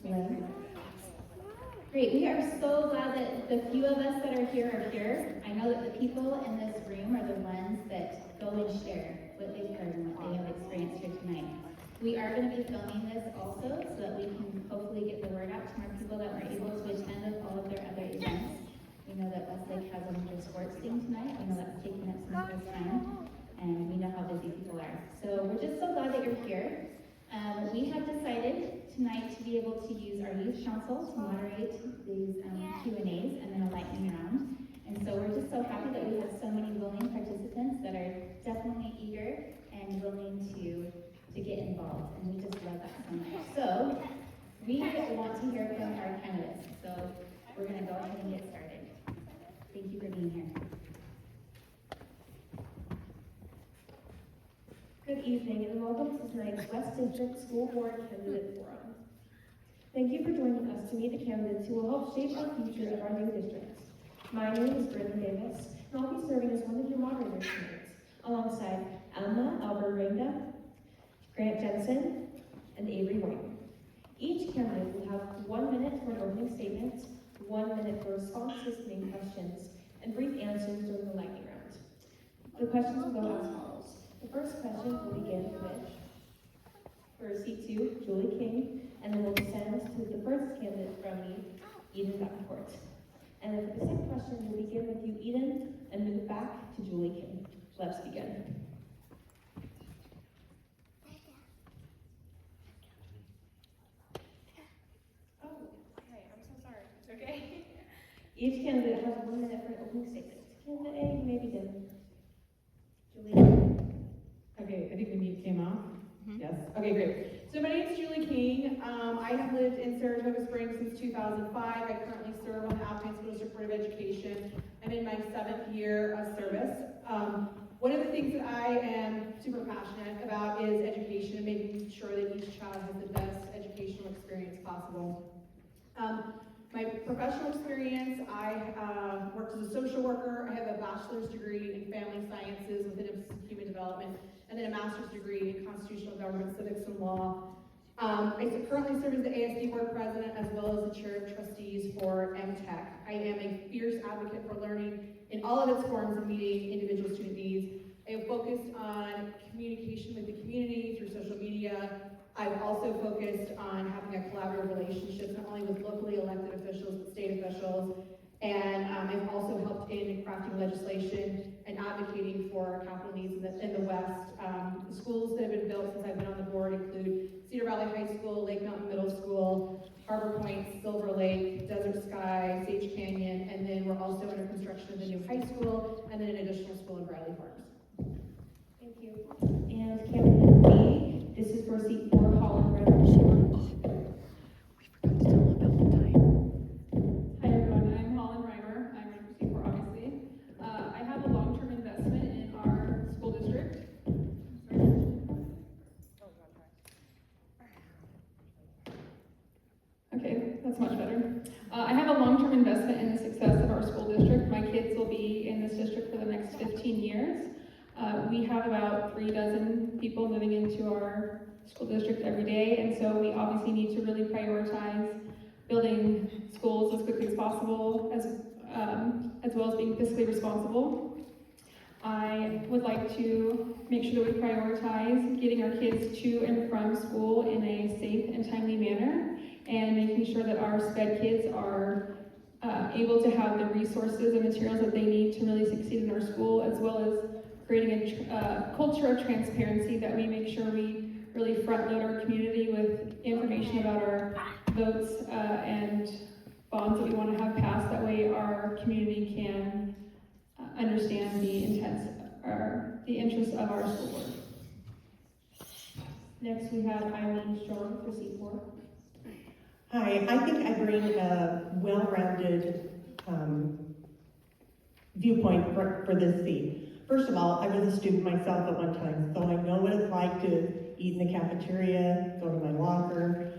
Hello. Great, we are so glad that the few of us that are here. I know that the people in this room are the ones that go and share what they've heard and what they have experienced here tonight. We are going to be filming this also so that we can hopefully get the word out to more people that were able to attend all of their other events. We know that Westlake has a winter sports thing tonight. We know that's taking up some of their time, and we know how busy people are. So we're just so glad that you're here. We have decided tonight to be able to use our youth council to moderate these Q&As and then a lightning round. And so we're just so happy that we have so many willing participants that are definitely eager and willing to get involved. And we just love that so much. So we want to hear from our candidates. So we're going to go ahead and get started. Thank you for being here. Good evening and welcome to tonight's West District School Board Candidate Forum. Thank you for joining us to meet the candidates who will help shape the future of our new district. My name is Brittany Davis, and I'll be serving as one of your moderators tonight, alongside Alma Alvarenga, Grant Jensen, and Avery Wayne. Each candidate will have 1 minute for an opening statement, 1 minute for responses to main questions, and brief answers during the lightning round. The questions will go as follows. The first question will begin with, for seat 2, Julie King, and then we'll descend to the first candidate from me, Eden Davenport. And then for the second question, we'll begin with you, Eden, and move back to Julie King. Let's begin. Oh, okay, I'm so sorry. It's okay. Each candidate has 1 minute for an opening statement. Candidate A, you may begin. Julie. Okay, I think the mute came off. Yes. Okay, great. So my name is Julie King. I have lived in Saratoga Springs since 2005. I currently serve on the Appalachian School District Board of Education. I'm in my 7th year of service. One of the things that I am super passionate about is education and making sure that each child has the best educational experience possible. My professional experience, I worked as a social worker. I have a bachelor's degree in family sciences with an emphasis in human development, and then a master's degree in constitutional government, civics, and law. I currently serve as the ASD board president as well as the chair of trustees for MTech. I am a fierce advocate for learning in all of its forms and meeting individual student needs. I have focused on communication with the community through social media. I've also focused on having a collaborative relationship, not only with locally elected officials, but state officials. And I've also helped in crafting legislation and advocating for capital needs in the West. The schools that have been built since I've been on the board include Cedar Valley High School, Lake Mountain Middle School, Harbor Point, Silver Lake, Desert Sky, Sage Canyon, and then we're also under construction of the new high school, and then an additional school in Bradley Farms. Thank you. And candidate B, this is for seat 4, Holland River. That's much better. I have a long-term investment in the success of our school district. My kids will be in this district for the next 15 years. We have about 3 dozen people moving into our school district every day, and so we obviously need to really prioritize building schools as quickly as possible, as well as being fiscally responsible. I would like to make sure that we prioritize getting our kids to and from school in a safe and timely manner, and making sure that our SPED kids are able to have the resources and materials that they need to really succeed in our school, as well as creating a culture of transparency that we make sure we really front load our community with information about our votes and bonds that we want to have passed. That way our community can understand the interests of our school board. Next we have Eileen Strong for seat 4. Hi, I think I bring a well-rounded viewpoint for this seat. First of all, I was a student myself at one time, so I know what it's like to eat in the cafeteria, go to my locker,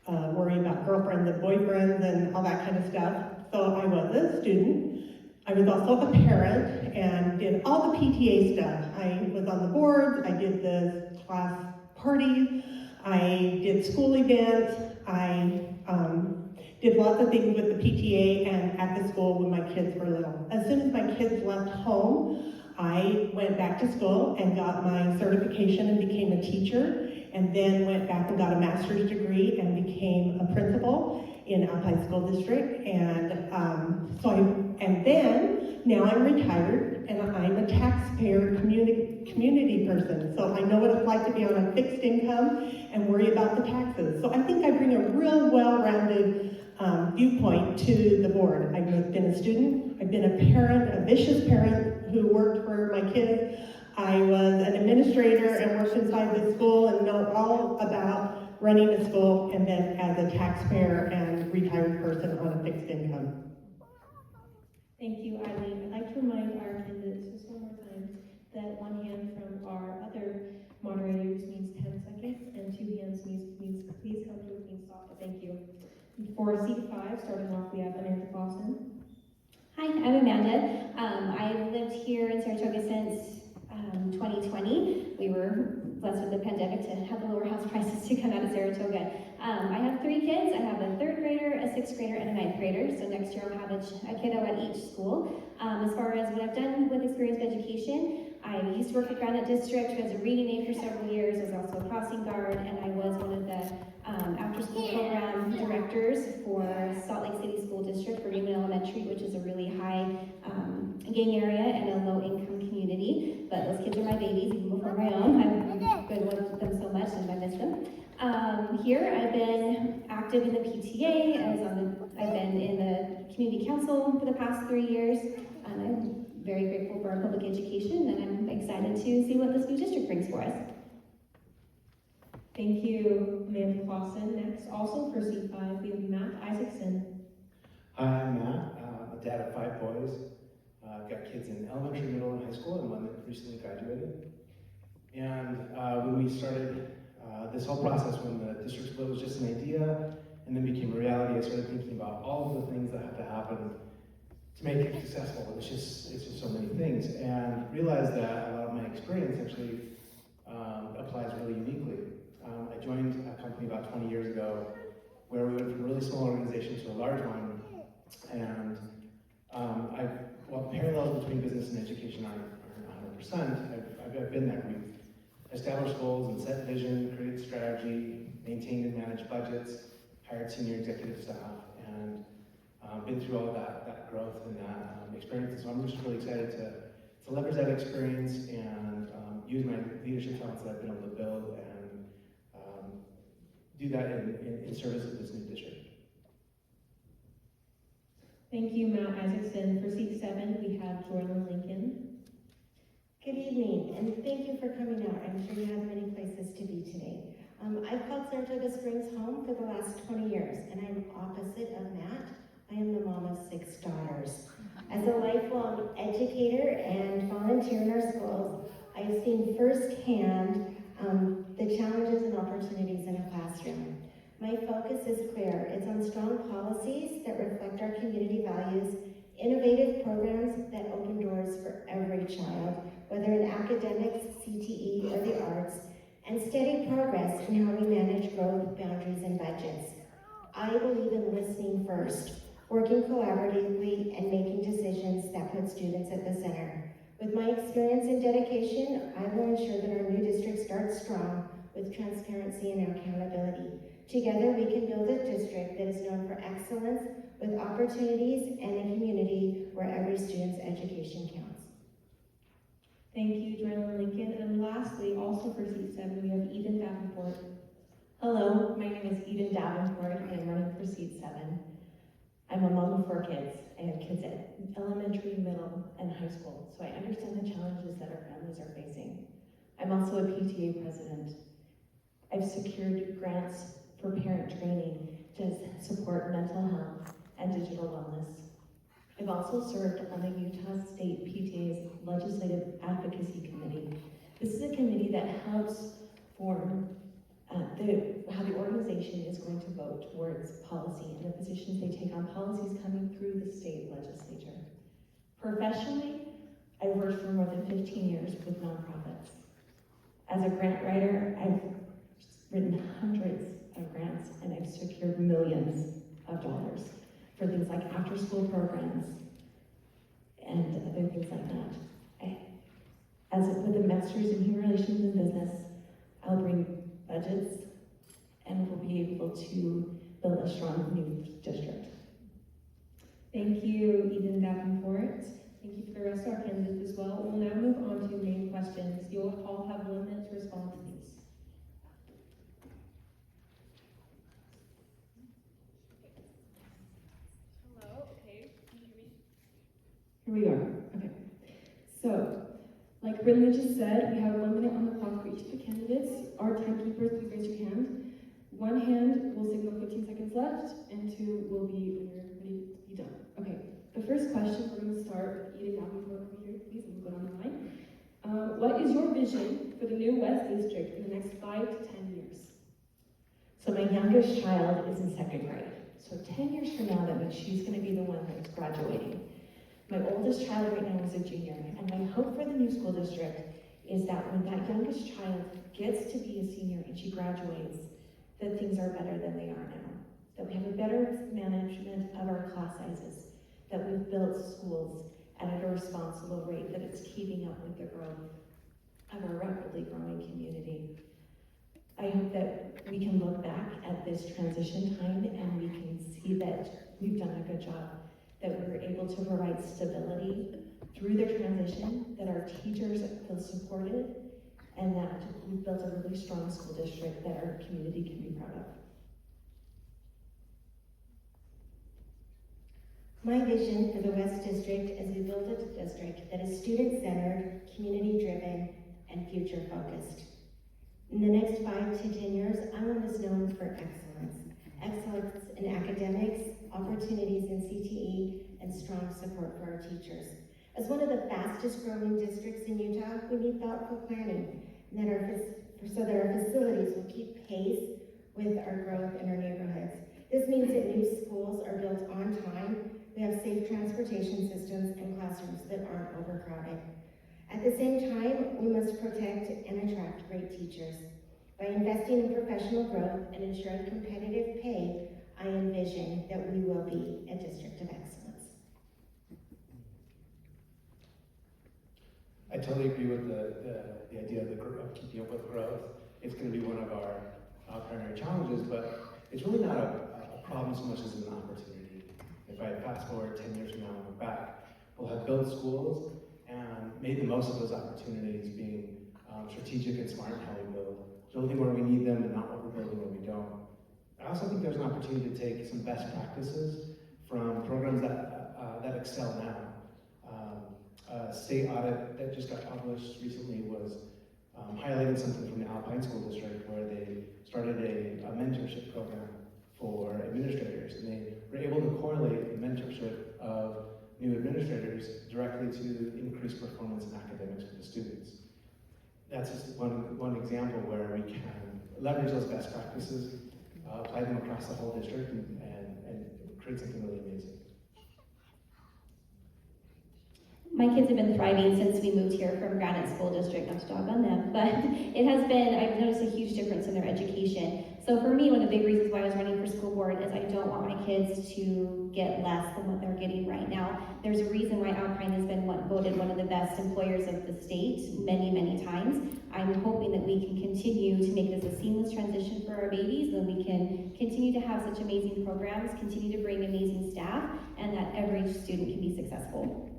worry about girlfriends and boyfriends and all that kind of stuff. So I was a student. I was also a parent and did all the PTA stuff. I was on the board, I did the class parties, I did school events, I did lots of things with the PTA and at the school when my kids were little. As soon as my kids left home, I went back to school and got my certification and became a teacher, and then went back and got a master's degree and became a principal in Alpine School District. And then now I'm retired and I'm a taxpayer community person. So I know what it's like to be on a fixed income and worry about the taxes. So I think I bring a real well-rounded viewpoint to the board. I've been a student, I've been a parent, a vicious parent who worked for my kids. I was an administrator and worked inside the school and know all about running a school, and then as a taxpayer and retired person on a fixed income. Thank you, Eileen. I'd like to remind our candidates just one more time that one hand from our other moderators means 10 seconds, and two hands means please come to a clean stop. Thank you. For seat 5, starting off, we have Amanda Clausen. Hi, I'm Amanda. I've lived here in Saratoga since 2020. We were blessed with the pandemic to have the lower house prices to come out of Saratoga. I have 3 kids. I have a 3rd grader, a 6th grader, and a 9th grader. So next year I'll have a kiddo at each school. As far as what I've done with experience education, I used to work at Granite District as a reading aide for several years. I was also a crossing guard, and I was one of the after-school program directors for Salt Lake City School District for Newman Elementary, which is a really high gang area and a low-income community. But those kids are my babies, even before my own. I've been with them so much, and I miss them. Here, I've been active in the PTA. I've been in the community council for the past 3 years. I'm very grateful for our public education, and I'm excited to see what this new district brings for us. Thank you, Amanda Clausen. Next, also for seat 5, we have Matt Isaacson. Hi, I'm Matt. I'm a dad of 5 boys. I've got kids in elementary, middle, and high school, and one that recently graduated. And when we started this whole process, when the district split was just an idea and then became a reality, I started thinking about all of the things that have to happen to make it successful. It's just so many things, and realized that a lot of my experience actually applies really uniquely. I joined a company about 20 years ago where we went from a really small organization to a large one, and while parallels between business and education aren't 100%, I've been there. We've established goals and set vision, created strategy, maintained and managed budgets, hired senior executive staff, and been through all of that growth and that experience. So I'm just really excited to leverage that experience and use my leadership talents that I've been able to build and do that in service of this new district. Thank you, Matt Isaacson. For seat 7, we have Joylyn Lincoln. Good evening, and thank you for coming out. I'm sure you have many places to be today. I've called Saratoga Springs home for the last 20 years, and I'm opposite of Matt. I am the mom of 6 daughters. As a lifelong educator and volunteer in our schools, I've seen firsthand the challenges and opportunities in a classroom. My focus is clear. It's on strong policies that reflect our community values, innovative programs that open doors for every child, whether in academics, CTE, or the arts, and steady progress in how we manage growth, boundaries, and budgets. I believe in listening first, working collaboratively, and making decisions that put students at the center. With my experience and dedication, I will ensure that our new district starts strong with transparency and accountability. Together, we can build a district that is known for excellence, with opportunities and a community where every student's education counts. Thank you, Joylyn Lincoln. And lastly, also for seat 7, we have Eden Davenport. Hello, my name is Eden Davenport, and I'm running for seat 7. I'm a mom of 4 kids. I have kids at elementary, middle, and high school, so I understand the challenges that our families are facing. I'm also a PTA president. I've secured grants for parent training to support mental health and digital wellness. I've also served on the Utah State PTA's Legislative Advocacy Committee. This is a committee that helps form how the organization is going to vote towards policy and the positions they take on policies coming through the state legislature. Professionally, I've worked for more than 15 years with nonprofits. As a grant writer, I've written hundreds of grants and I've secured millions of dollars for things like after-school programs and other things like that. With a master's in human relations and business, I'll bring budgets and we'll be able to build a strong new district. Thank you, Eden Davenport. Thank you for the rest of our candidates as well. We'll now move on to main questions. You'll all have 1 minute to respond to these. Hello, okay, can you hear me? Here we are. Okay. So, like Brenda just said, we have 1 minute on the clock for each of the candidates. Our timekeepers, please raise your hand. 1 hand will signal 15 seconds left, and 2 will be when you're ready to be done. Okay. The first question, we're going to start with Eden Davenport over here, please, and we'll go down the line. What is your vision for the new West District in the next 5 to 10 years? So my youngest child is in 2nd grade. So 10 years from now, that means she's going to be the one that's graduating. My oldest child right now is a junior, and my hope for the new school district is that when that youngest child gets to be a senior and she graduates, that things are better than they are now. That we have a better management of our class sizes, that we've built schools at a responsible rate, that it's keeping up with the growth of our rapidly growing community. I hope that we can look back at this transition time and we can see that we've done a good job, that we're able to provide stability through the transition, that our teachers feel supported, and that we've built a really strong school district that our community can be proud of. My vision for the West District is we build a district that is student-centered, community-driven, and future-focused. In the next 5 to 10 years, I want us known for excellence. Excellence in academics, opportunities in CTE, and strong support for our teachers. As one of the fastest growing districts in Utah, we need thoughtful planning so that our facilities will keep pace with our growth in our neighborhoods. This means that new schools are built on time, we have safe transportation systems, and classrooms that aren't overcrowded. At the same time, we must protect and attract great teachers. By investing in professional growth and ensuring competitive pay, I envision that we will be a district of excellence. I totally agree with the idea of keeping up with growth. It's going to be one of our primary challenges, but it's really not a problem so much as an opportunity. If I fast forward 10 years from now and look back, we'll have built schools and made the most of those opportunities, being strategic and smart in how we build, building where we need them and not overbuilding where we don't. I also think there's an opportunity to take some best practices from programs that excel now. A state audit that just got published recently was highlighting something from the Alpine School District where they started a mentorship program for administrators, and they were able to correlate the mentorship of new administrators directly to increased performance in academics for the students. That's just one example where we can leverage those best practices, apply them across the whole district, and create something really amazing. My kids have been thriving since we moved here from Granite School District, not to dog on them, but it has been, I've noticed a huge difference in their education. So for me, one of the big reasons why I was running for school board is I don't want my kids to get less than what they're getting right now. There's a reason why Alpine has been voted one of the best employers of the state many, many times. I'm hoping that we can continue to make this a seamless transition for our babies, and we can continue to have such amazing programs, continue to bring amazing staff, and that every student can be successful.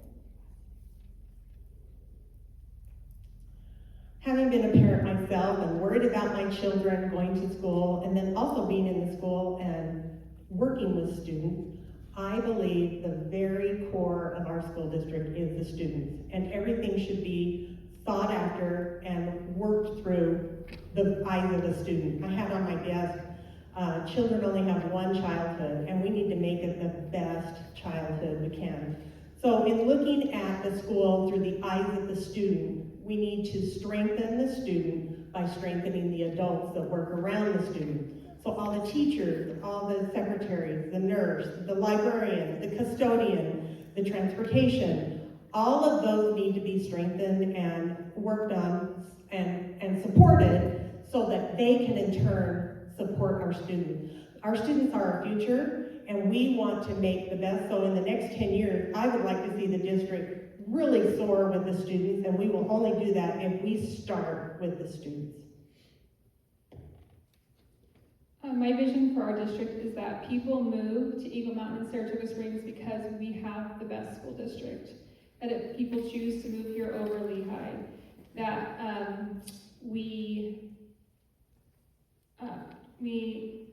Having been a parent myself and worried about my children going to school and then also being in the school and working with students, I believe the very core of our school district is the students, and everything should be thought after and worked through the eyes of the student. I have on my desk, children only have one childhood, and we need to make it the best childhood we can. So in looking at the school through the eyes of the student, we need to strengthen the student by strengthening the adults that work around the student. So all the teachers, all the secretaries, the nurse, the librarian, the custodian, the transportation, All of those need to be strengthened and worked on and supported so that they can in turn support our students. Our students are our future, and we want to make the best. So in the next 10 years, I would like to see the district really soar with the students, and we will only do that if we start with the students. My vision for our district is that people move to Eagle Mountain and Saratoga Springs because we have the best school district. That if people choose to move here over Lehigh, that we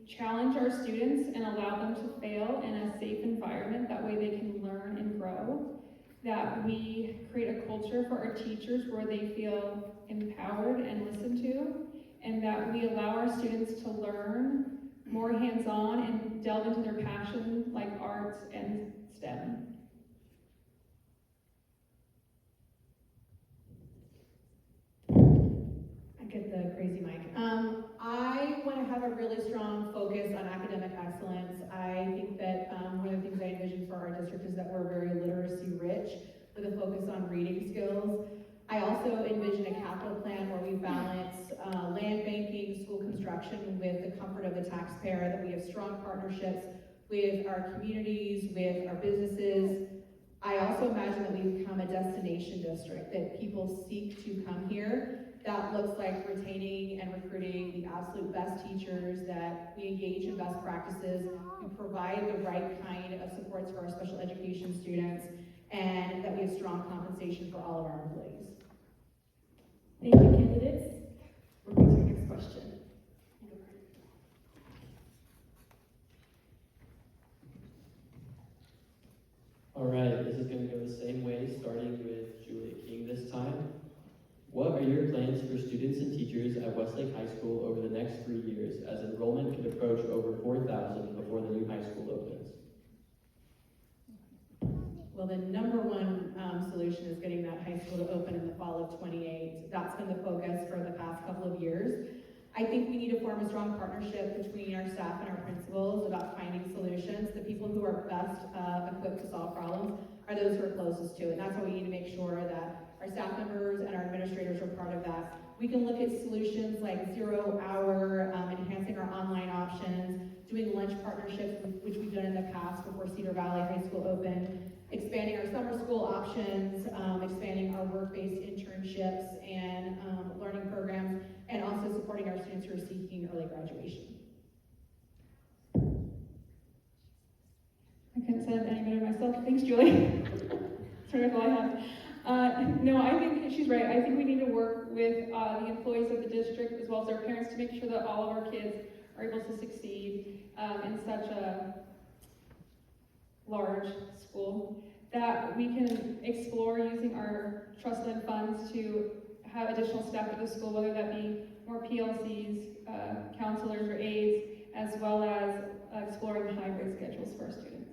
challenge our students and allow them to fail in a safe environment. That way they can learn and grow. That we create a culture for our teachers where they feel empowered and listened to, and that we allow our students to learn more hands-on and delve into their passion like arts and STEM. I get the crazy mic. I want to have a really strong focus on academic excellence. I think that one of the things I envision for our district is that we're very literacy rich with a focus on reading skills. I also envision a capital plan where we balance land banking, school construction with the comfort of the taxpayer, that we have strong partnerships with our communities, with our businesses. I also imagine that we become a destination district, that people seek to come here. That looks like retaining and recruiting the absolute best teachers, that we engage in best practices, we provide the right kind of supports for our special education students, and that we have strong compensation for all of our employees. Thank you, candidates. We're going to our next question. All right, this is going to go the same way, starting with Julia King this time. What are your plans for students and teachers at Westlake High School over the next 3 years, as enrollment could approach over 4,000 before the new high school opens? Well, the number one solution is getting that high school to open in the fall of 28. That's been the focus for the past couple of years. I think we need to form a strong partnership between our staff and our principals about finding solutions. The people who are best equipped to solve problems are those who are closest to it. And that's why we need to make sure that our staff members and our administrators are part of that. We can look at solutions like 0 hour, enhancing our online options, doing lunch partnerships, which we've done in the past before Cedar Valley High School opened, expanding our summer school options, expanding our work-based internships and learning programs, and also supporting our students who are seeking early graduation. I couldn't say that any better myself. Thanks, Julie. That's all I have. No, I think she's right. I think we need to work with the employees of the district as well as our parents to make sure that all of our kids are able to succeed in such a large school, that we can explore using our trust fund funds to have additional staff at the school, whether that be more PLCs, counselors or aides, as well as exploring hybrid schedules for our students.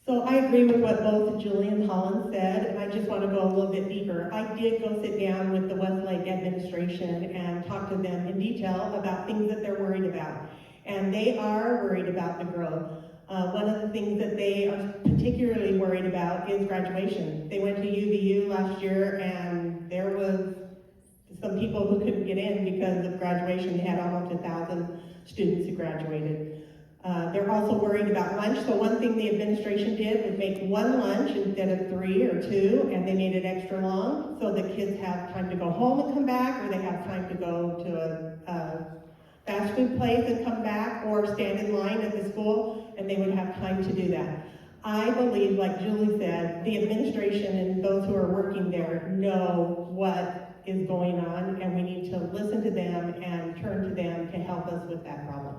So I agree with what both Julie and Holland said, and I just want to go a little bit deeper. I did go sit down with the Westlake administration and talk to them in detail about things that they're worried about. And they are worried about the growth. One of the things that they are particularly worried about is graduation. They went to UVU last year, and there was some people who couldn't get in because of graduation. They had almost 1,000 students who graduated. They're also worried about lunch. So one thing the administration did was make one lunch instead of 3 or 2, and they made it extra long so that kids have time to go home and come back, or they have time to go to a fast food place and come back, or stand in line at the school, and they would have time to do that. I believe, like Julie said, the administration and those who are working there know what is going on, and we need to listen to them and turn to them to help us with that problem.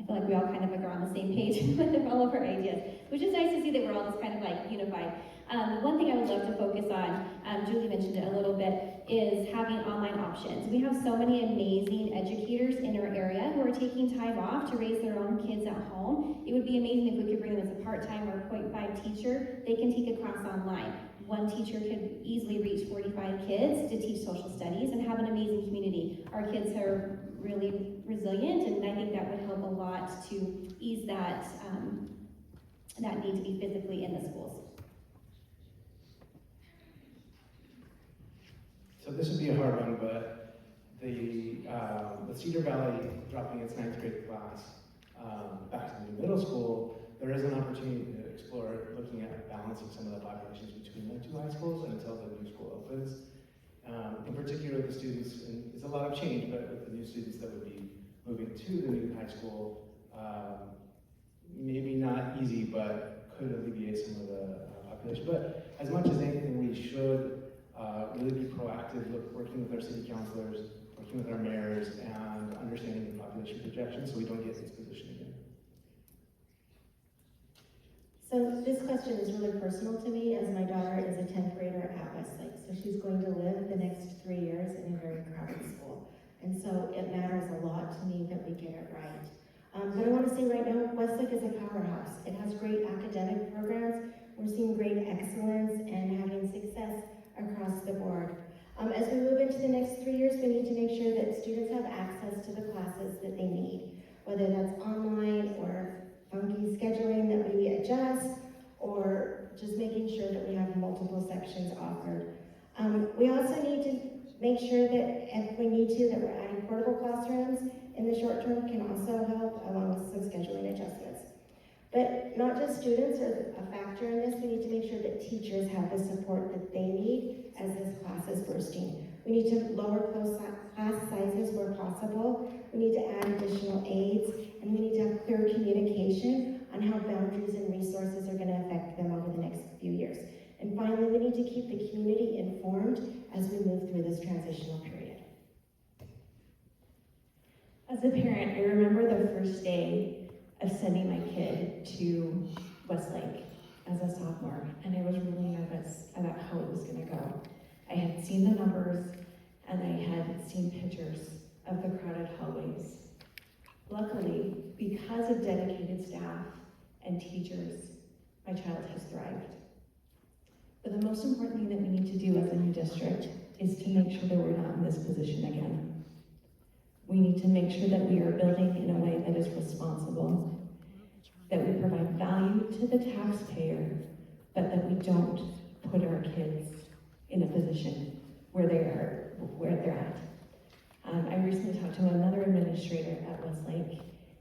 I feel like we all kind of are on the same page with all of our ideas, which is nice to see that we're all just kind of like unified. One thing I would love to focus on, Julie mentioned it a little bit, is having online options. We have so many amazing educators in our area who are taking time off to raise their own kids at home. It would be amazing if we could bring them as a part-time or 0.5 teacher. They can take a class online. One teacher could easily reach 45 kids to teach social studies and have an amazing community. Our kids are really resilient, and I think that would help a lot to ease that, that need to be physically in the schools. So this would be a hard one, but with Cedar Valley dropping its 9th grade class back to the new middle school, there is an opportunity to explore looking at balancing some of the populations between the two high schools until the new school opens. In particular, the students, and it's a lot of change, but with the new students that would be moving to the new high school, maybe not easy, but could alleviate some of the population. But as much as anything, we should really be proactive, working with our city councilors, working with our mayors, and understanding the population projections so we don't get in this position again. So this question is really personal to me, as my daughter is a 10th grader at Westlake. So she's going to live the next 3 years in a very crowded school. And so it matters a lot to me that we get it right. But I want to say right now, Westlake is a powerhouse. It has great academic programs. We're seeing great excellence and having success across the board. As we move into the next 3 years, we need to make sure that students have access to the classes that they need, whether that's online or funky scheduling that we adjust, or just making sure that we have multiple sections offered. We also need to make sure that if we need to, that we're adding portable classrooms in the short term can also help, along with some scheduling adjustments. But not just students are a factor in this, we need to make sure that teachers have the support that they need as this class is bursting. We need to lower class sizes where possible. We need to add additional aides, and we need to have clear communication on how boundaries and resources are going to affect them over the next few years. And finally, we need to keep the community informed as we move through this transitional period. As a parent, I remember the first day of sending my kid to Westlake as a sophomore, and I was really nervous about how it was going to go. I had seen the numbers, and I had seen pictures of the crowded hallways. Luckily, because of dedicated staff and teachers, my child has thrived. But the most important thing that we need to do as a new district is to make sure that we're not in this position again. We need to make sure that we are building in a way that is responsible, that we provide value to the taxpayer, but that we don't put our kids in a position where they're at. I recently talked to another administrator at Westlake,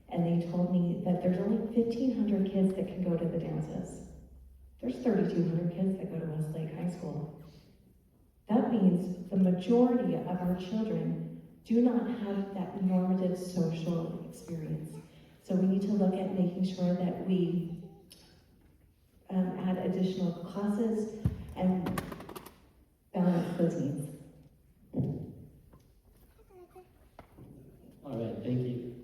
and they told me that there's only 1,500 kids that can go to the dances. There's 3,200 kids that go to Westlake High School. That means the majority of our children do not have that normative social experience. So we need to look at making sure that we add additional classes and balance those needs. All right, thank you.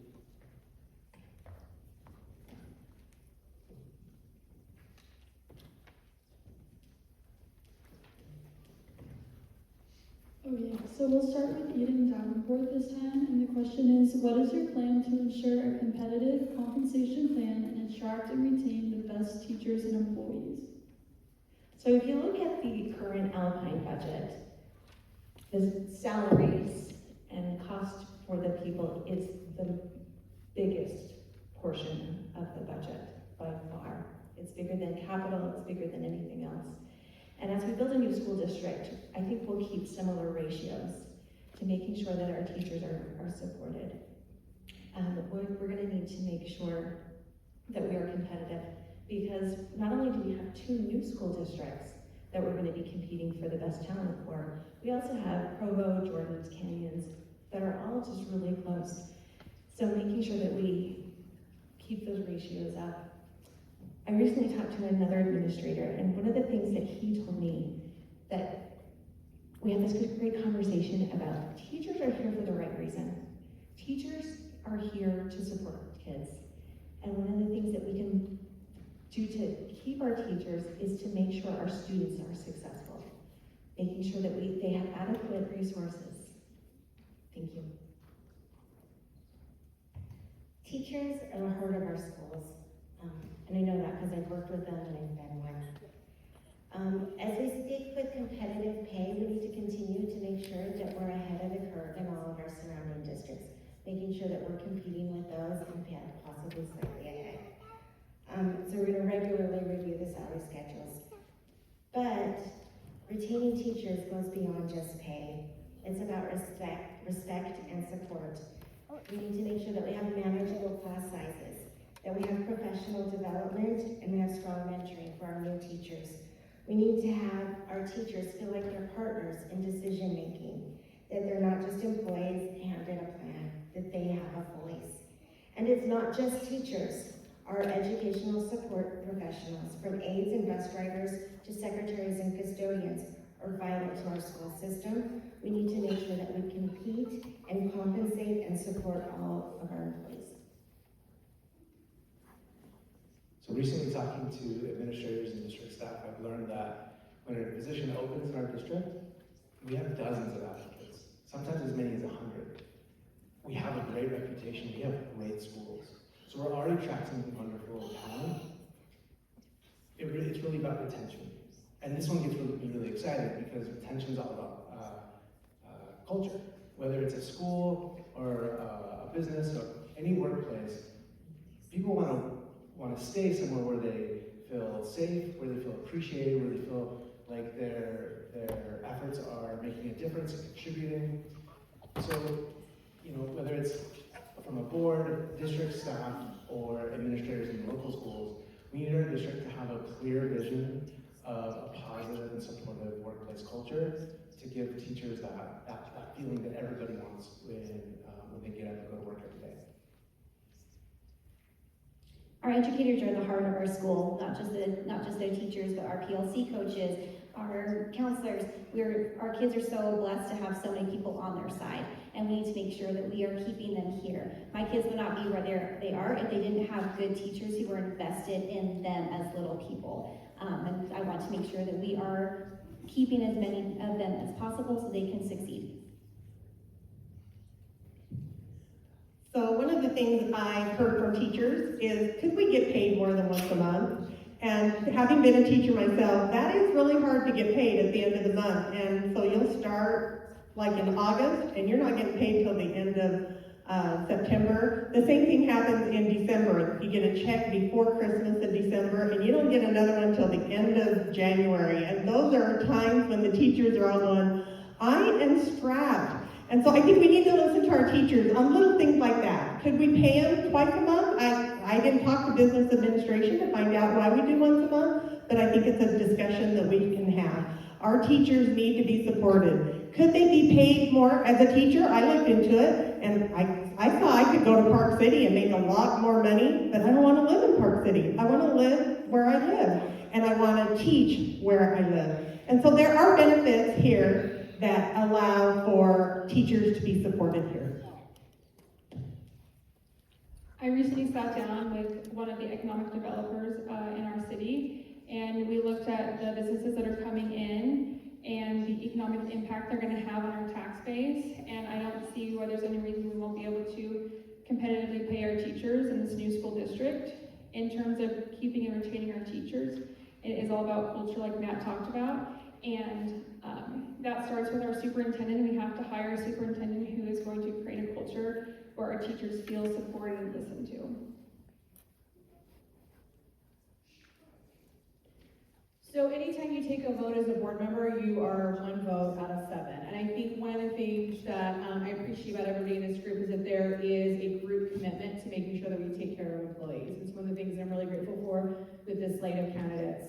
Okay, so we'll start with Eden Davenport this time, and the question is, what is your plan to ensure a competitive compensation plan and attract and retain the best teachers and employees? So if you look at the current Alpine budget, the salaries and cost for the people is the biggest portion of the budget by far. It's bigger than capital, it's bigger than anything else. And as we build a new school district, I think we'll keep similar ratios to making sure that our teachers are supported. We're going to need to make sure that we are competitive, because not only do we have 2 new school districts that we're going to be competing for the best talent for, we also have Provo, Jordan's, Canyons, that are all just really close. So making sure that we keep those ratios up. I recently talked to another administrator, and one of the things that he told me, that we had this great conversation about teachers are here for the right reason. Teachers are here to support kids. And one of the things that we can do to keep our teachers is to make sure our students are successful, making sure that they have adequate resources. Thank you. Teachers are the heart of our schools, and I know that because I've worked with them and I've been one. As we stick with competitive pay, we need to continue to make sure that we're ahead of the curve in all of our surrounding districts, making sure that we're competing with those and possibly slightly ahead. So we're going to regularly review the salary schedules. But retaining teachers goes beyond just pay. It's about respect and support. We need to make sure that we have manageable class sizes, that we have professional development, and we have strong mentoring for our new teachers. We need to have our teachers feel like they're partners in decision making, that they're not just employees handed a plan, that they have a voice. And it's not just teachers. Our educational support professionals, from aides and bus drivers to secretaries and custodians, are vital to our school system. We need to make sure that we compete and compensate and support all of our employees. So recently talking to administrators and district staff, I've learned that when a position opens in our district, we have dozens of applicants, sometimes as many as 100. We have a great reputation, we have great schools. So we're already attracting wonderful talent. It's really about retention. And this one gets me really excited because retention is all about culture. Whether it's a school or a business or any workplace, people want to stay somewhere where they feel safe, where they feel appreciated, where they feel like their efforts are making a difference and contributing. So, whether it's from a board, district staff, or administrators in local schools, we need our district to have a clear vision of a positive and supportive workplace culture to give teachers that feeling that everybody wants when they get up and go to work every day. Our educators are the heart of our school, not just their teachers, but our PLC coaches, our counselors. Our kids are so blessed to have so many people on their side, and we need to make sure that we are keeping them here. My kids would not be where they are if they didn't have good teachers who were invested in them as little people. And I want to make sure that we are keeping as many of them as possible so they can succeed. So one of the things I've heard from teachers is, could we get paid more than once a month? And having been a teacher myself, that is really hard to get paid at the end of the month. And so you'll start like in August, and you're not getting paid till the end of September. The same thing happens in December. You get a check before Christmas in December, and you don't get another one till the end of January. And those are times when the teachers are all going, I am strapped. And so I think we need to listen to our teachers on little things like that. Could we pay them twice a month? I didn't talk to business administration to find out why we do once a month, but I think it's a discussion that we can have. Our teachers need to be supported. Could they be paid more as a teacher? I looked into it, and I thought I could go to Park City and make a lot more money, but I don't want to live in Park City. I want to live where I live, and I want to teach where I live. And so there are benefits here that allow for teachers to be supported here. I recently sat down with one of the economic developers in our city, and we looked at the businesses that are coming in and the economic impact they're going to have on our tax base, and I don't see why there's any reason we won't be able to competitively pay our teachers in this new school district. In terms of keeping and retaining our teachers, it is all about culture, like Matt talked about, and that starts with our superintendent. We have to hire a superintendent who is going to create a culture where our teachers feel supported and listened to. So anytime you take a vote as a board member, you are one vote out of 7. And I think one of the things that I appreciate about everybody in this group is that there is a group commitment to making sure that we take care of employees. It's one of the things that I'm really grateful for with this slate of candidates.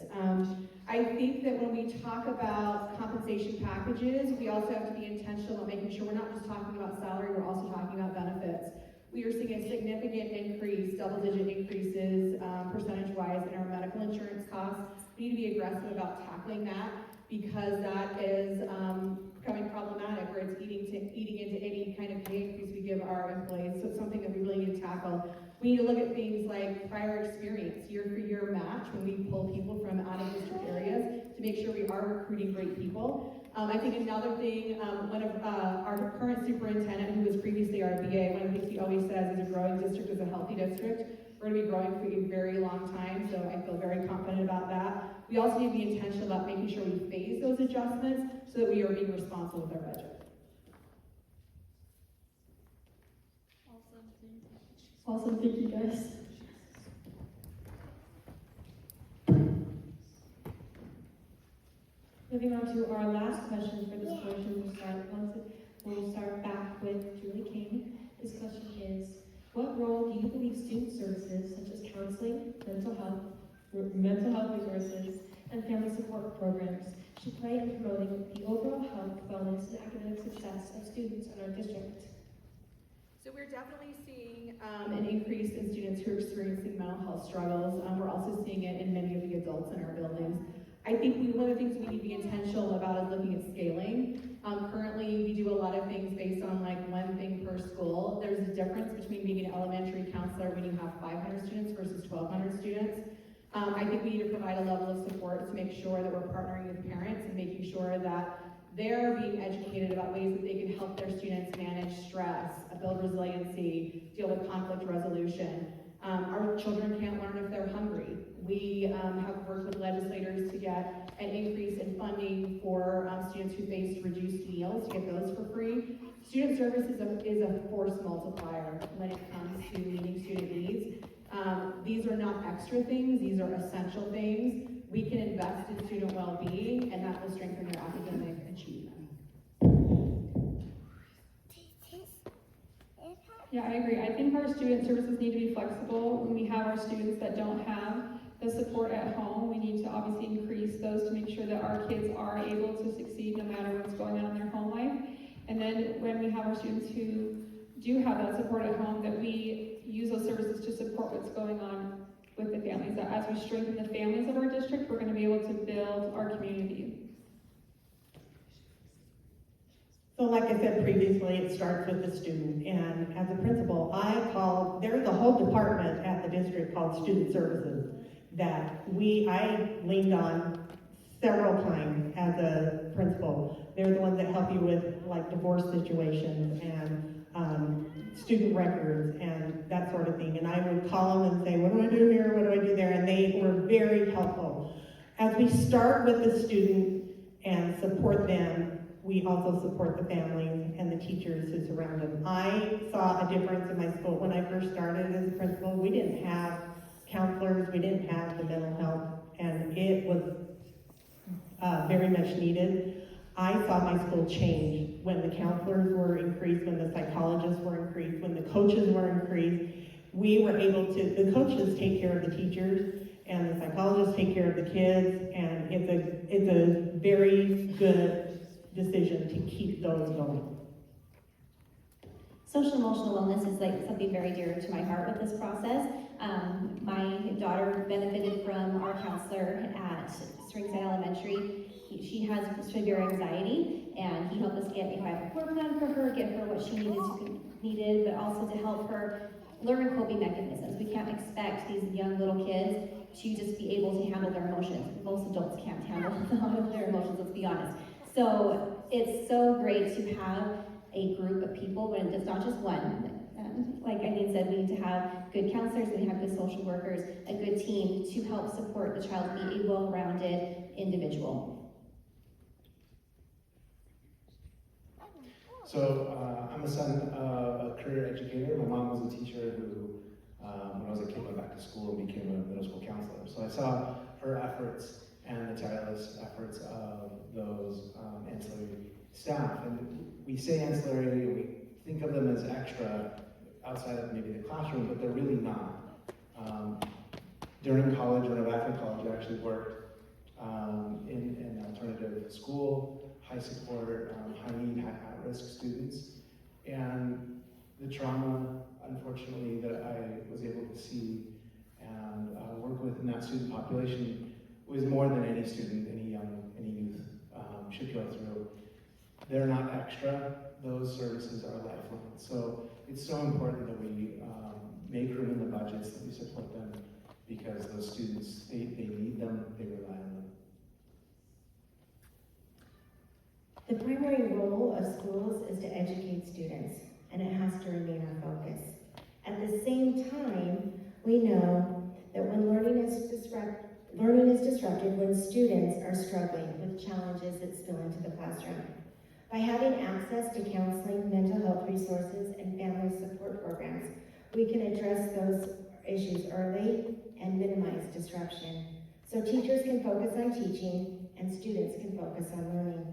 I think that when we talk about compensation packages, we also have to be intentional about making sure we're not just talking about salary, we're also talking about benefits. We are seeing a significant increase, double-digit increases, percentage-wise in our medical insurance costs. We need to be aggressive about tackling that because that is becoming problematic, where it's eating into any kind of pay increase we give our employees. So it's something that we really need to tackle. We need to look at things like prior experience, year-for-year match, when we pull people from out-of-district areas to make sure we are recruiting great people. I think another thing, one of our current superintendent, who was previously our BA, one of the things he always says is a growing district is a healthy district. We're going to be growing for a very long time, so I feel very confident about that. We also need to be intentional about making sure we phase those adjustments so that we are being responsible with our budget. Awesome, thank you guys. Moving on to our last question for this portion, we'll start back with Julie King. This question is, what role do you believe student services such as counseling, mental health resources, and family support programs should play in promoting the overall health, wellness, and academic success of students in our district? So we're definitely seeing an increase in students who are experiencing mental health struggles. We're also seeing it in many of the adults in our buildings. I think one of the things we need to be intentional about is looking at scaling. Currently, we do a lot of things based on like one thing per school. There's a difference between being an elementary counselor when you have 500 students versus 1,200 students. I think we need to provide a level of support to make sure that we're partnering with parents and making sure that they're being educated about ways that they can help their students manage stress, build resiliency, deal with conflict resolution. Our children can't learn if they're hungry. We have worked with legislators to get an increase in funding for students who face reduced meals, to get those for free. Student services is a force multiplier when it comes to meeting student needs. These are not extra things, these are essential things. We can invest in student well-being, and that will strengthen their academic achievement. Yeah, I agree. I think our student services need to be flexible. When we have our students that don't have the support at home, we need to obviously increase those to make sure that our kids are able to succeed no matter what's going on in their home life. And then when we have our students who do have that support at home, that we use those services to support what's going on with the families. That as we strengthen the families of our district, we're going to be able to build our community. So like I said previously, it starts with the student, and as a principal, there's a whole department at the district called Student Services that I leaned on several times as a principal. They're the ones that help you with like divorce situations and student records and that sort of thing. And I would call them and say, what do I do here, what do I do there? And they were very helpful. As we start with the student and support them, we also support the families and the teachers who surround them. I saw a difference in my school when I first started as a principal. We didn't have counselors, we didn't have the mental health, and it was very much needed. I saw my school change when the counselors were increased, when the psychologists were increased, when the coaches were increased. We were able to, the coaches take care of the teachers, and the psychologists take care of the kids, and it's a very good decision to keep those going. Social emotional wellness is like something very dear to my heart with this process. My daughter benefited from our counselor at Springside Elementary. She has severe anxiety, and he helped us get a 5-4 plan for her, get her what she needed, but also to help her learn coping mechanisms. We can't expect these young little kids to just be able to handle their emotions. Most adults can't handle their emotions, let's be honest. So it's so great to have a group of people, when it's not just one. Like Eileen said, we need to have good counselors, we have good social workers, a good team to help support the child be a well-rounded individual. So I'm a son of a career educator. My mom was a teacher who, when I was a kid, went back to school and became a middle school counselor. So I saw her efforts and the tireless efforts of those ancillary staff. And we say ancillary, we think of them as extra outside of maybe the classroom, but they're really not. During college, or after college, I actually worked in an alternative school, high support, high need, at-risk students. And the trauma, unfortunately, that I was able to see and work with in that student population was more than any student, any youth should go through. They're not extra, those services are lifelong. So it's so important that we make room in the budgets, that we support them, because those students, they need them, they rely on them. The primary role of schools is to educate students, and it has to remain our focus. At the same time, we know that when learning is disrupted when students are struggling with challenges that spill into the classroom. By having access to counseling, mental health resources, and family support programs, we can address those issues early and minimize disruption. So teachers can focus on teaching and students can focus on learning.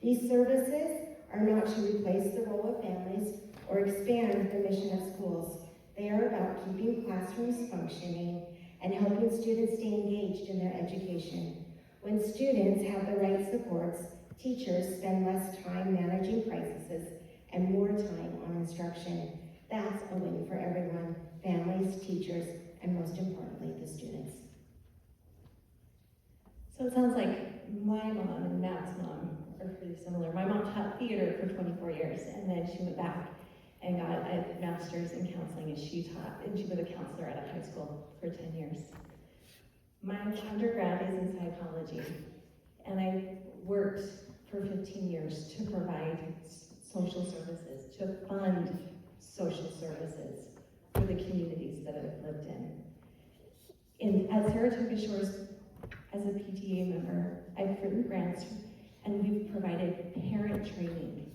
These services are not to replace the role of families or expand the mission of schools. They are about keeping classrooms functioning and helping students stay engaged in their education. When students have the right supports, teachers spend less time managing crises and more time on instruction. That's a win for everyone, families, teachers, and most importantly, the students. So it sounds like my mom and Matt's mom are pretty similar. My mom taught theater for 24 years, and then she went back and got a master's in counseling, and she was a counselor at a high school for 10 years. My undergrad is in psychology, and I worked for 15 years to provide social services, to fund social services for the communities that I've lived in. At Saratoga Shores, as a PTA member, I've written grants, and we've provided parent training.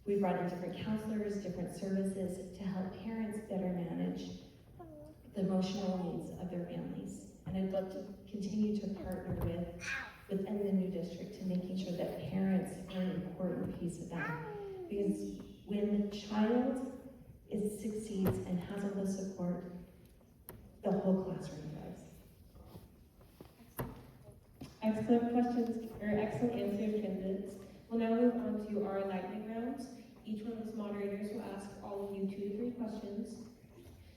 We brought in different counselors, different services to help parents better manage the emotional needs of their families. And I'd love to continue to partner within the new district to making sure that parents are an important piece of that. Because when the child succeeds and has all the support, the whole classroom thrives. Excellent questions, or excellent answers, candidates. We'll now move on to our lightning rounds. Each one of us moderators will ask all of you 2 to 3 questions,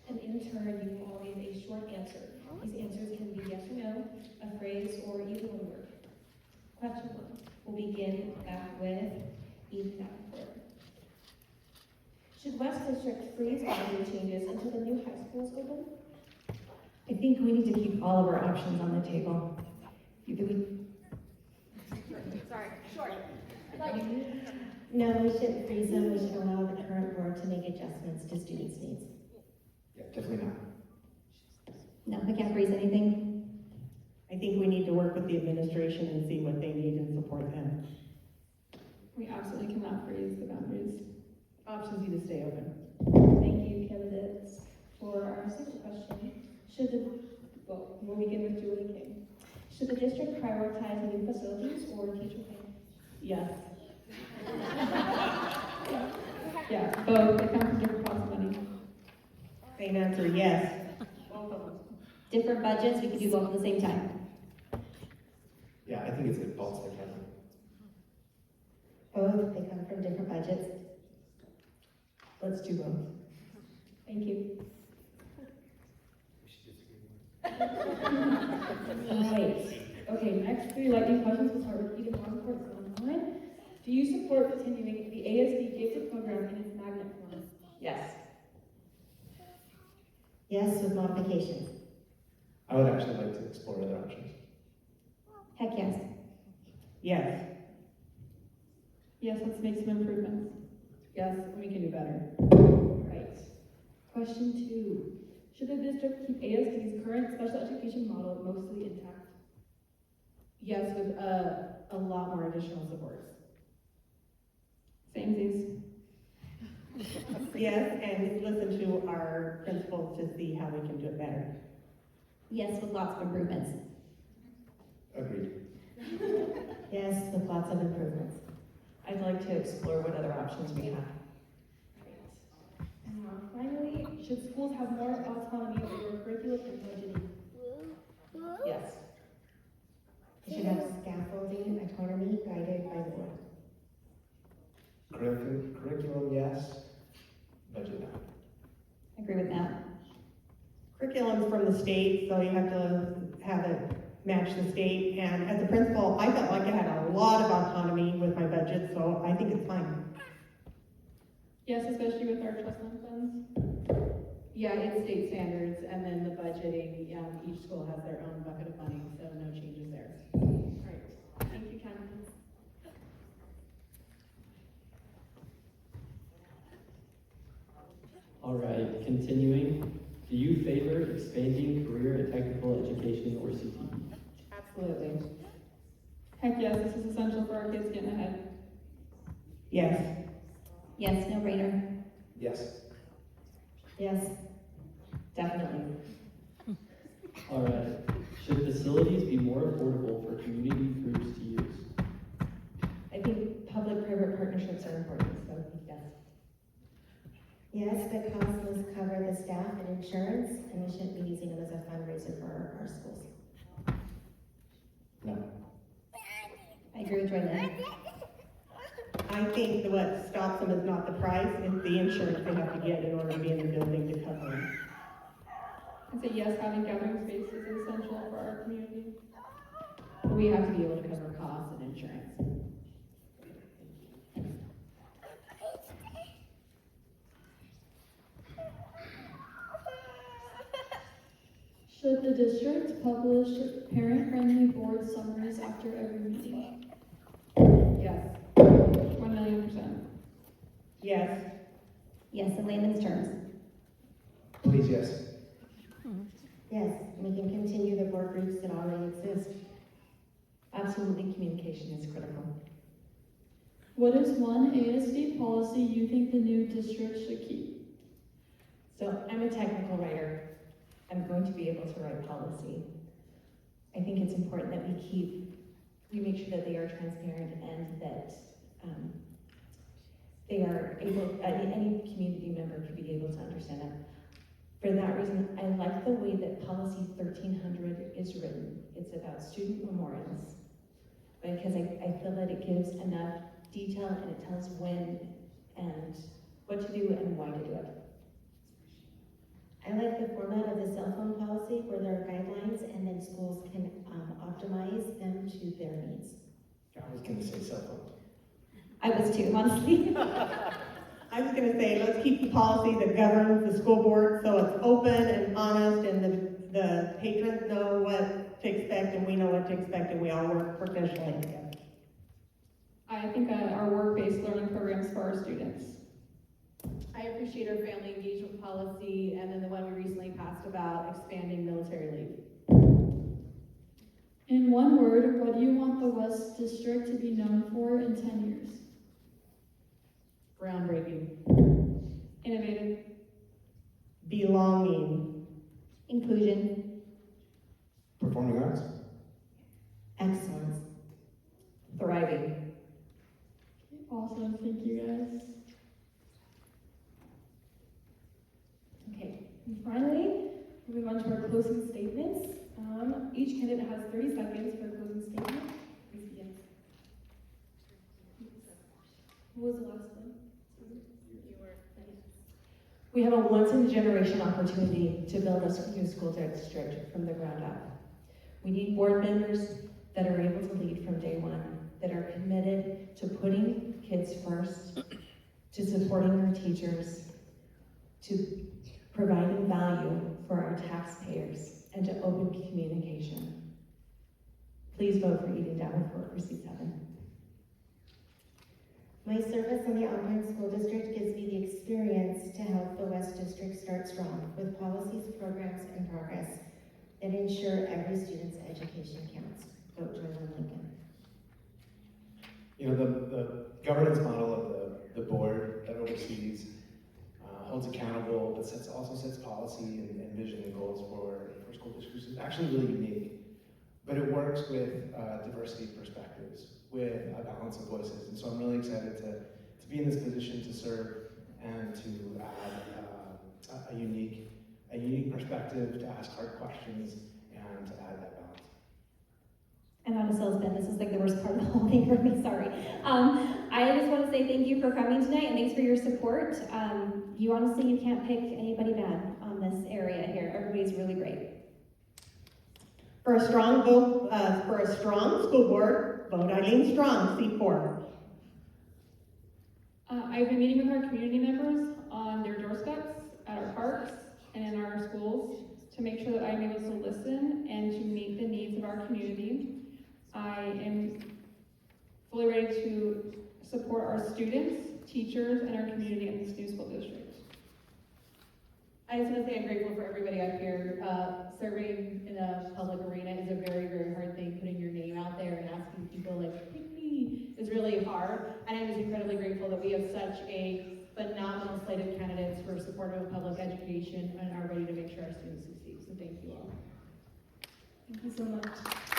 and in turn, you will all give a short answer. These answers can be yes or no, a phrase, or even one word. Question 1. We'll begin back with Ethan Davenport. Should West District freeze boundary changes until the new high school is open? I think we need to keep all of our options on the table. Sorry, short. No, we shouldn't freeze them. We should allow the current board to make adjustments to students' needs. Yeah, definitely not. No, we can't freeze anything. I think we need to work with the administration and see what they need and support them. We absolutely cannot freeze the boundaries. Options need to stay open. Thank you, candidates. For our second question, we'll begin with Julie King. Should the district prioritize new facilities or teacher pay? Yes. Yeah, both, they come from different pots of money. Same answer, yes. Both of them. Different budgets, we could do both at the same time. Yeah, I think it's good both together. Both, they come from different budgets. Let's do both. Thank you. Right. Okay, next 3 lightning questions. We'll start with Eden Davenport online. Do you support continuing the ASD gifted program in its magnet form? Yes. Yes, with modifications. I would actually like to explore other options. Heck yes. Yes. Yes, let's make some improvements. Yes, we can do better. Right. Question 2. Should the district keep ASD's current special education model mostly intact? Yes, with a lot more additional supports. Samesies. Yes, and listen to our principals to see how we can do it better. Yes, with lots of improvements. Agreed. Yes, with lots of improvements. I'd like to explore what other options we have. And finally, should schools have more autonomy over curriculum and budgeting? Yes. They should have scaffolding autonomy guided by the board. Curriculum, yes. Budget, no. I agree with that. Curriculum's from the state, so you have to have it match the state. And as a principal, I felt like I had a lot of autonomy with my budget, so I think it's fine. Yes, especially with our trust fund funds. Yeah, it's state standards, and then the budgeting, each school has their own bucket of money, so no changes there. Alright, thank you, Candace. All right, continuing. Do you favor expanding career and technical education or CTE? Absolutely. Heck yes, this is essential for our kids getting ahead. Yes. Yes, no brainer. Yes. Yes. Definitely. All right. Should facilities be more affordable for community groups to use? I think public-private partnerships are important, so yes. Yes, the cost must cover the staff and insurance, and we shouldn't be using them as a fundraiser for our schools. No. I agree with Jordan. I think that what stops them is not the price, it's the insurance they have to get in order to be in the building to cover them. I say yes, having gathering space is essential for our community. We have to be able to cover costs and insurance. Should the district publish parent-friendly board summaries after every meeting? Yes. 1,000,000%. Yes. Yes, in layman's terms. Please, yes. Yes, we can continue the board groups that already exist. Absolutely, communication is critical. What is one ASD policy you think the new district should keep? So I'm a technical writer. I'm going to be able to write policy. I think it's important that we make sure that they are transparent and that they are able, any community member could be able to understand them. For that reason, I like the way that policy 1300 is written. It's about student memorials, because I feel that it gives enough detail and it tells when and what to do and why to do it. I like the format of the cell phone policy where there are guidelines and then schools can optimize them to their needs. I was gonna say cell phone. I was too, honestly. I was gonna say, let's keep the policy that governs the school board so it's open and honest and the patrons know what to expect and we know what to expect and we all work professionally together. I think our work-based learning programs for our students. I appreciate our family engagement policy, and then the one we recently passed about expanding military leave. In one word, what do you want the West District to be known for in 10 years? Groundbreaking. Innovative. Belonging. Inclusion. Performing arts. Excellence. Thriving. Awesome, thank you guys. Okay, and finally, we move on to our closing statements. Each candidate has 30 seconds for a closing statement. Please begin. What was the last one? We have a once-in-a-generation opportunity to build a new school district from the ground up. We need board members that are able to lead from day one, that are committed to putting kids first, to supporting our teachers, to providing value for our taxpayers, and to open communication. Please vote for Eden Davenport for seat 7. My service in the Alpine School District gives me the experience to help the West District start strong with policies, programs, and progress that ensure every student's education counts. Vote Jordan Lincoln. You know, the governance model of the board that oversees, holds accountable, but also sets policy and vision and goals for school districts is actually really unique. But it works with diversity of perspectives, with a balance of voices. And so I'm really excited to be in this position to serve and to add a unique perspective, to ask hard questions, and to add that balance. I'm not a salesman. This is like the worst part of the whole thing for me. Sorry. I just want to say thank you for coming tonight and thanks for your support. You can't pick anybody bad on this area here. Everybody's really great. For a strong vote, for a strong school board, vote Eileen Strong, seat 4. I've been meeting with our community members on their doorsteps, at our parks, and in our schools to make sure that I'm able to listen and to meet the needs of our community. I am fully ready to support our students, teachers, and our community in this new school district. I just want to say I'm grateful for everybody up here. Serving in a public arena is a very, very hard thing. Putting your name out there and asking people like, pick me, is really hard. And I'm just incredibly grateful that we have such a phenomenal slate of candidates who are supportive of public education and are ready to make sure our students succeed. So thank you all. Thank you so much.